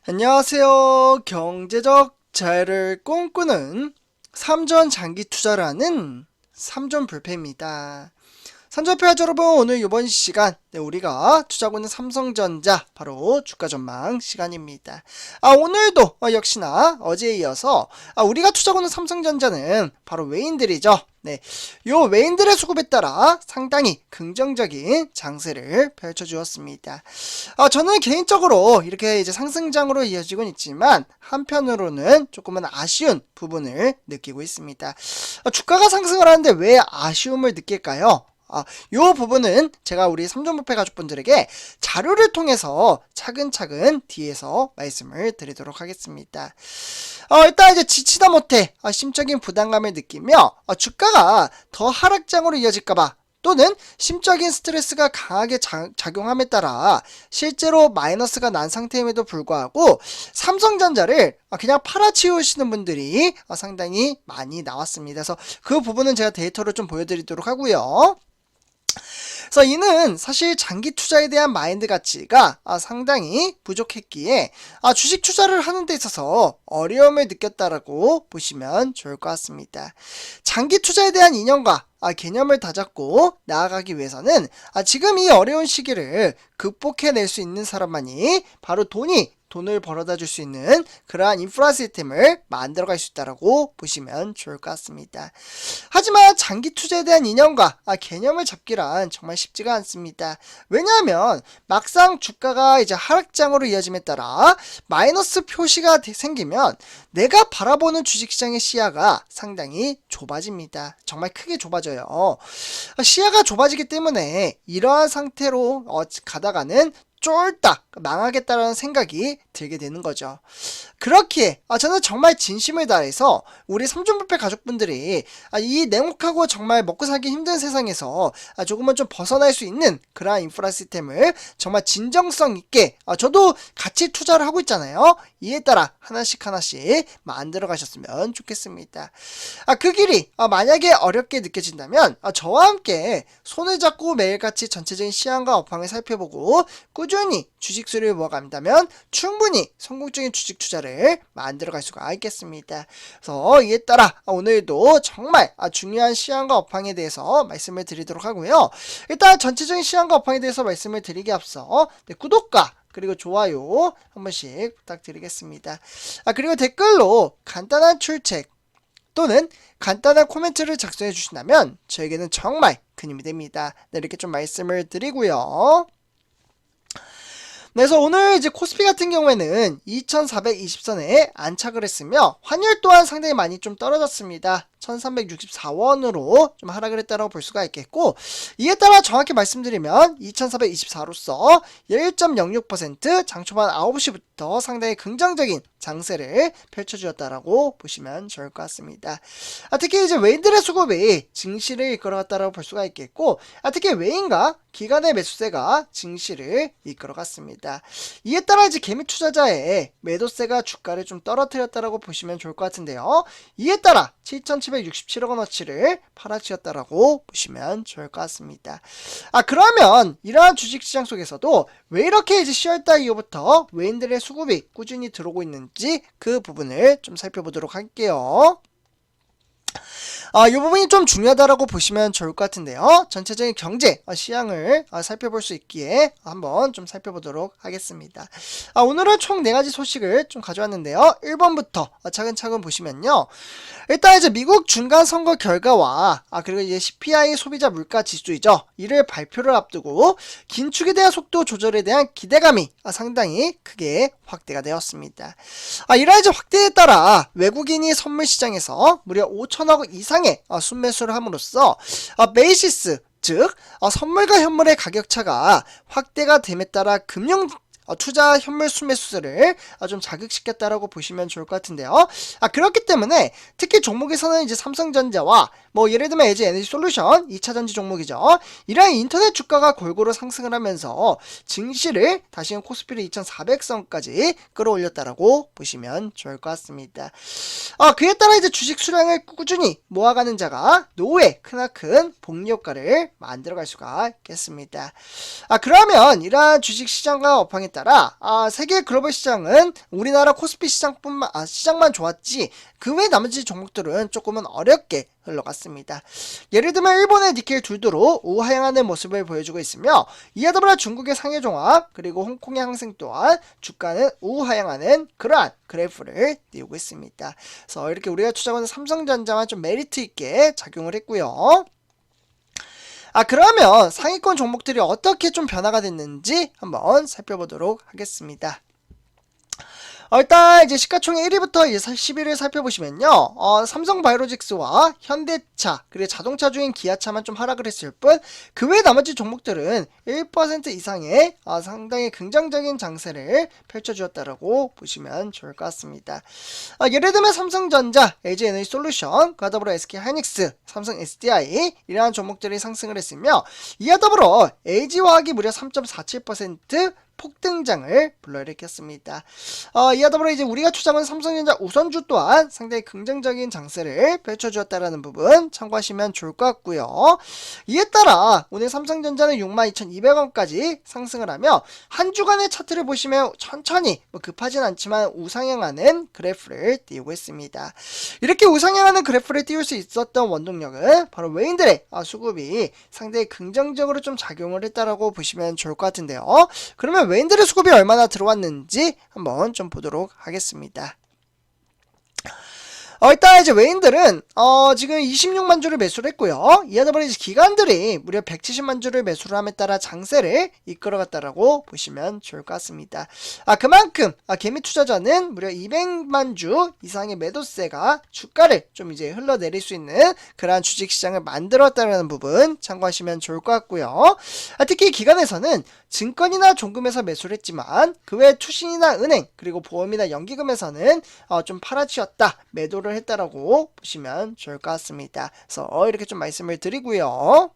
안녕하세요. 경제적 자유를 꿈꾸는 삼전 장기 투자를 하는 삼전불패입니다. 삼전불패 여러분, 오늘 이번 시간 우리가 투자하고 있는 삼성전자 바로 주가 전망 시간입니다. 오늘도 역시나 어제에 이어서 우리가 투자하고 있는 삼성전자는 바로 외인들이죠. 요 외인들의 수급에 따라 상당히 긍정적인 장세를 펼쳐주었습니다. 저는 개인적으로 이렇게 이제 상승장으로 이어지고 있지만 한편으로는 조금은 아쉬운 부분을 느끼고 있습니다. 주가가 상승을 하는데 왜 아쉬움을 느낄까요? 요 부분은 제가 우리 삼전부패 가족분들에게 자료를 통해서 차근차근 뒤에서 말씀을 드리도록 하겠습니다. 일단 이제 지치다 못해 심적인 부담감을 느끼며 주가가 더 하락장으로 이어질까봐 또는 심적인 스트레스가 강하게 작용함에 따라 실제로 마이너스가 난 상태임에도 불구하고 삼성전자를 그냥 팔아치우시는 분들이 상당히 많이 나왔습니다. 그래서 그 부분은 제가 데이터를 좀 보여드리도록 하고요. 그래서 이는 사실 장기 투자에 대한 마인드 가치가 상당히 부족했기에 주식 투자를 하는 데 있어서 어려움을 느꼈다라고 보시면 좋을 것 같습니다. 장기 투자에 대한 이념과 개념을 다잡고 나아가기 위해서는 지금 이 어려운 시기를 극복해낼 수 있는 사람만이 바로 돈을 벌어다 줄 수 있는 그러한 인프라 시스템을 만들어갈 수 있다고 보시면 좋을 것 같습니다. 하지만 장기 투자에 대한 이념과 개념을 잡기란 정말 쉽지가 않습니다. 왜냐하면 막상 주가가 이제 하락장으로 이어짐에 따라 마이너스 표시가 생기면 내가 바라보는 주식시장의 시야가 상당히 좁아집니다. 정말 크게 좁아져요. 시야가 좁아지기 때문에 이러한 상태로 가다가는 쫄딱 망하겠다라는 생각이 들게 되는 거죠. 그렇기에 저는 정말 진심을 다해서 우리 삼전부패 가족분들이 이 냉혹하고 정말 먹고 살기 힘든 세상에서 조금은 좀 벗어날 수 있는 그러한 인프라 시스템을 정말 진정성 있게 저도 같이 투자를 하고 있잖아요. 이에 따라 하나씩 만들어 가셨으면 좋겠습니다. 그 길이 만약에 어렵게 느껴진다면 저와 함께 손을 잡고 매일같이 전체적인 시황과 업황을 살펴보고 꾸준히 주식 수를 모아간다면 충분히 성공적인 주식 투자를 만들어갈 수가 있겠습니다. 그래서 이에 따라 오늘도 정말 중요한 시황과 업황에 대해서 말씀을 드리도록 하고요. 일단 전체적인 시황과 업황에 대해서 말씀을 드리기 앞서 구독과 그리고 좋아요 한 번씩 부탁드리겠습니다. 그리고 댓글로 간단한 출첵 또는 간단한 코멘트를 작성해 주신다면 저에게는 정말 큰 힘이 됩니다. 이렇게 좀 말씀을 드리고요. 그래서 오늘 이제 코스피 같은 경우에는 2420선에 안착을 했으며 환율 또한 상당히 많이 좀 떨어졌습니다. 1364원으로 좀 하락을 했다고 볼 수가 있겠고, 이에 따라 정확히 말씀드리면 2424로서 1.06% 장초반 9시부터 상당히 긍정적인 장세를 펼쳐주었다라고 보시면 좋을 것 같습니다. 특히 이제 외인들의 수급이 증시를 이끌어갔다라고 볼 수가 있겠고, 특히 외인과 기관의 매수세가 증시를 이끌어갔습니다. 이에 따라 이제 개미 투자자의 매도세가 주가를 좀 떨어뜨렸다라고 보시면 좋을 것 같은데요. 이에 따라 7,767억원어치를 팔아치웠다라고 보시면 좋을 것 같습니다. 그러면 이러한 주식시장 속에서도 왜 이렇게 이제 10월달 이후부터 외인들의 수급이 꾸준히 들어오고 있는지 그 부분을 좀 살펴보도록 할게요. 이 부분이 좀 중요하다라고 보시면 좋을 것 같은데요. 전체적인 경제 시향을 살펴볼 수 있기에 한번 좀 살펴보도록 하겠습니다. 오늘은 총 4가지 소식을 좀 가져왔는데요. 1번부터 차근차근 보시면요. 일단 이제 미국 중간 선거 결과와 그리고 이제 CPI 소비자 물가 지수이죠. 이를 발표를 앞두고 긴축에 대한 속도 조절에 대한 기대감이 상당히 크게 확대가 되었습니다. 이러한 이제 확대에 따라 외국인이 선물 시장에서 무려 5천억 이상의 순매수를 함으로써 베이시스 즉 선물과 현물의 가격차가 확대가 됨에 따라 금융 투자 현물 순매수세를 좀 자극시켰다라고 보시면 좋을 것 같은데요. 그렇기 때문에 특히 종목에서는 이제 삼성전자와 뭐 예를 들면 LG 에너지 솔루션 2차전지 종목이죠. 이러한 인터넷 주가가 골고루 상승을 하면서 증시를 다시금 코스피를 2400선까지 끌어올렸다라고 보시면 좋을 것 같습니다. 그에 따라 이제 주식 수량을 꾸준히 모아가는 자가 노후에 크나큰 복리 효과를 만들어갈 수가 있겠습니다. 그러면 이러한 주식 시장과 업황에 따라 세계 글로벌 시장은 우리나라 코스피 시장만 좋았지 그 외 나머지 종목들은 조금은 어렵게 흘러갔습니다. 예를 들면 일본의 니켈 둘두로 우하향하는 모습을 보여주고 있으며 이에 더불어 중국의 상해종합 그리고 홍콩의 항생 또한 주가는 우하향하는 그러한 그래프를 띄우고 있습니다. 그래서 이렇게 우리가 투자하는 삼성전자만 좀 메리트 있게 작용을 했고요. 그러면 상위권 종목들이 어떻게 좀 변화가 됐는지 한번 살펴보도록 하겠습니다. 일단 이제 시가총액 1위부터 10위를 살펴보시면요. 삼성바이오로직스와 현대차 그리고 자동차 중인 기아차만 좀 하락을 했을 뿐 그 외 나머지 종목들은 1% 이상의 상당히 긍정적인 장세를 펼쳐주었다라고 보시면 좋을 것 같습니다. 예를 들면 삼성전자, LG 에너지 솔루션, 그와 더불어 SK 하이닉스, 삼성 SDI 이러한 종목들이 상승을 했으며 이와 더불어 LG화학이 무려 3.47% 폭등장을 불러일으켰습니다. 이와 더불어 이제 우리가 투자한 삼성전자 우선주 또한 상당히 긍정적인 장세를 펼쳐주었다라는 부분 참고하시면 좋을 것 같고요. 이에 따라 오늘 삼성전자는 62,200원까지 상승을 하며 한 주간의 차트를 보시면 천천히 급하진 않지만 우상향하는 그래프를 띄우고 있습니다. 이렇게 우상향하는 그래프를 띄울 수 있었던 원동력은 바로 외인들의 수급이 상당히 긍정적으로 좀 작용을 했다라고 보시면 좋을 것 같은데요. 그러면 외인들의 수급이 얼마나 들어왔는지 한번 좀 보도록 하겠습니다. 일단 이제 외인들은 지금 26만 주를 매수를 했고요. 이에 더불어 이제 기관들이 무려 170만 주를 매수를 함에 따라 장세를 이끌어갔다라고 보시면 좋을 것 같습니다. 그만큼 개미 투자자는 무려 200만 주 이상의 매도세가 주가를 좀 이제 흘러내릴 수 있는 그러한 주식시장을 만들었다는 부분 참고하시면 좋을 것 같고요. 특히 기관에서는 증권이나 종금에서 매수를 했지만 그 외 투신이나 은행 그리고 보험이나 연기금에서는 좀 팔아치웠다 매도를 했다라고 보시면 좋을 것 같습니다. 그래서 이렇게 좀 말씀을 드리고요.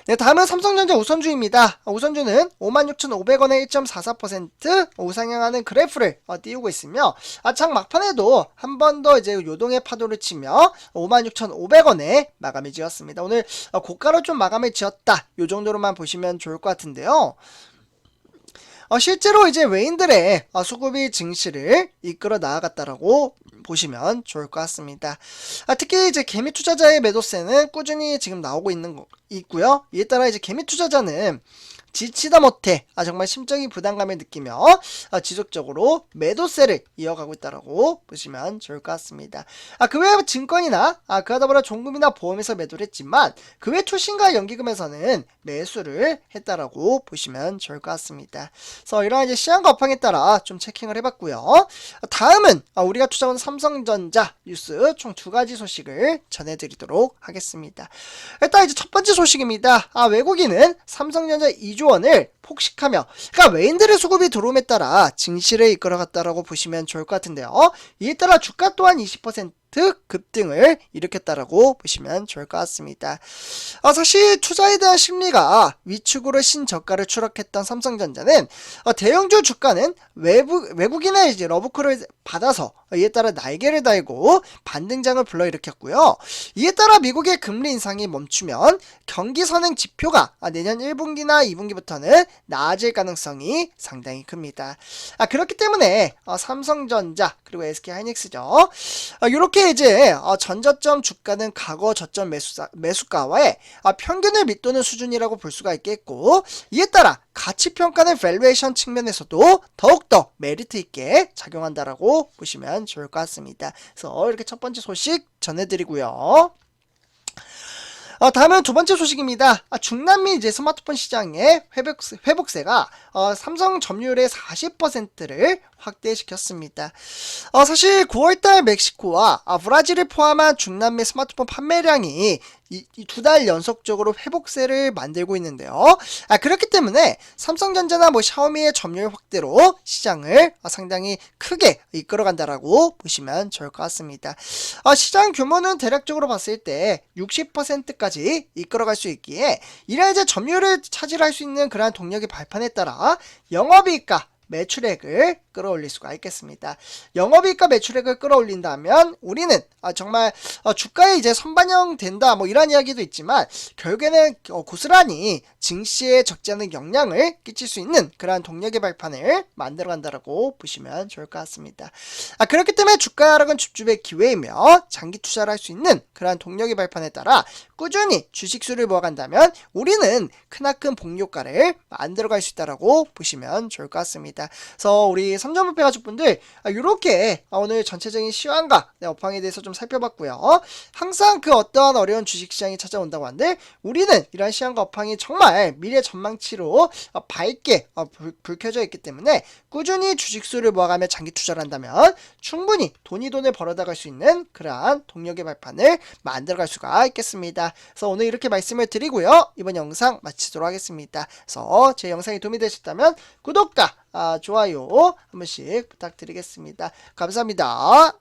네, 다음은 삼성전자 우선주입니다. 우선주는 56,500원에 1.44% 우상향하는 그래프를 띄우고 있으며 장 막판에도 한 번 더 이제 요동의 파도를 치며 56,500원에 마감을 지었습니다. 오늘 고가로 좀 마감을 지었다. 요 정도로만 보시면 좋을 것 같은데요. 실제로 이제 외인들의 수급이 증시를 이끌어 나아갔다라고 보시면 좋을 것 같습니다. 특히 이제 개미 투자자의 매도세는 꾸준히 지금 나오고 있고요. 이에 따라 이제 개미 투자자는 지치다 못해 정말 심적인 부담감을 느끼며 지속적으로 매도세를 이어가고 있다라고 보시면 좋을 것 같습니다. 그 외에 증권이나 그와 더불어 종금이나 보험에서 매도를 했지만 그 외 투신과 연기금에서는 매수를 했다라고 보시면 좋을 것 같습니다. 그래서 이러한 이제 시장과 업황에 따라 좀 체킹을 해봤고요. 다음은 우리가 투자한 삼성전자 뉴스 총 2가지 소식을 전해드리도록 하겠습니다. 일단 이제 첫 번째 소식입니다. 외국인은 삼성전자 2조 원을 폭식하며 그러니까 외인들의 수급이 들어옴에 따라 증시를 이끌어갔다라고 보시면 좋을 것 같은데요. 이에 따라 주가 또한 20% 급등을 일으켰다라고 보시면 좋을 것 같습니다. 사실 투자에 대한 심리가 위축으로 신저가를 추락했던 삼성전자는 대형주 주가는 외국인의 이제 러브콜을 받아서 이에 따라 날개를 달고 반등장을 불러일으켰고요. 이에 따라 미국의 금리 인상이 멈추면 경기 선행 지표가 내년 1분기나 2분기부터는 나아질 가능성이 상당히 큽니다. 그렇기 때문에 삼성전자 그리고 SK 하이닉스죠. 이렇게 이제 전저점 주가는 과거 저점 매수가와의 평균을 밑도는 수준이라고 볼 수가 있겠고 이에 따라 가치평가는 밸류에이션 측면에서도 더욱더 메리트 있게 작용한다라고 보시면 좋을 것 같습니다. 그래서 이렇게 첫 번째 소식 전해드리고요. 다음은 두 번째 소식입니다. 중남미 이제 스마트폰 시장의 회복세가 삼성 점유율의 40%를 확대시켰습니다. 사실 9월달 멕시코와 브라질을 포함한 중남미 스마트폰 판매량이 이 두 달 연속적으로 회복세를 만들고 있는데요. 그렇기 때문에 삼성전자나 뭐 샤오미의 점유율 확대로 시장을 상당히 크게 이끌어간다라고 보시면 좋을 것 같습니다. 시장 규모는 대략적으로 봤을 때 60%까지 이끌어갈 수 있기에 이런 이제 점유율을 차지할 수 있는 그러한 동력의 발판에 따라 영업이익과 매출액을 끌어올릴 수가 있겠습니다. 영업이익과 매출액을 끌어올린다면 우리는 정말 주가에 이제 선반영된다 뭐 이런 이야기도 있지만 결국에는 고스란히 증시에 적지 않은 영향을 끼칠 수 있는 그러한 동력의 발판을 만들어 간다라고 보시면 좋을 것 같습니다. 그렇기 때문에 주가 하락은 줍줍의 기회이며 장기 투자를 할 수 있는 그러한 동력의 발판에 따라 꾸준히 주식수를 모아간다면 우리는 크나큰 복료가를 만들어갈 수 있다라고 보시면 좋을 것 같습니다. 그래서 우리 삼전부패 가족분들 이렇게 오늘 전체적인 시황과 업황에 대해서 좀 살펴봤고요. 항상 그 어떠한 어려운 주식시장이 찾아온다고 한들 우리는 이러한 시황과 업황이 정말 미래 전망치로 밝게 불켜져 있기 때문에 꾸준히 주식수를 모아가며 장기 투자를 한다면 충분히 돈을 벌어다 갈 수 있는 그러한 동력의 발판을 만들어갈 수가 있겠습니다. 그래서 오늘 이렇게 말씀을 드리고요. 이번 영상 마치도록 하겠습니다. 그래서 제 영상이 도움이 되셨다면 구독과 좋아요 한 번씩 부탁드리겠습니다. 감사합니다.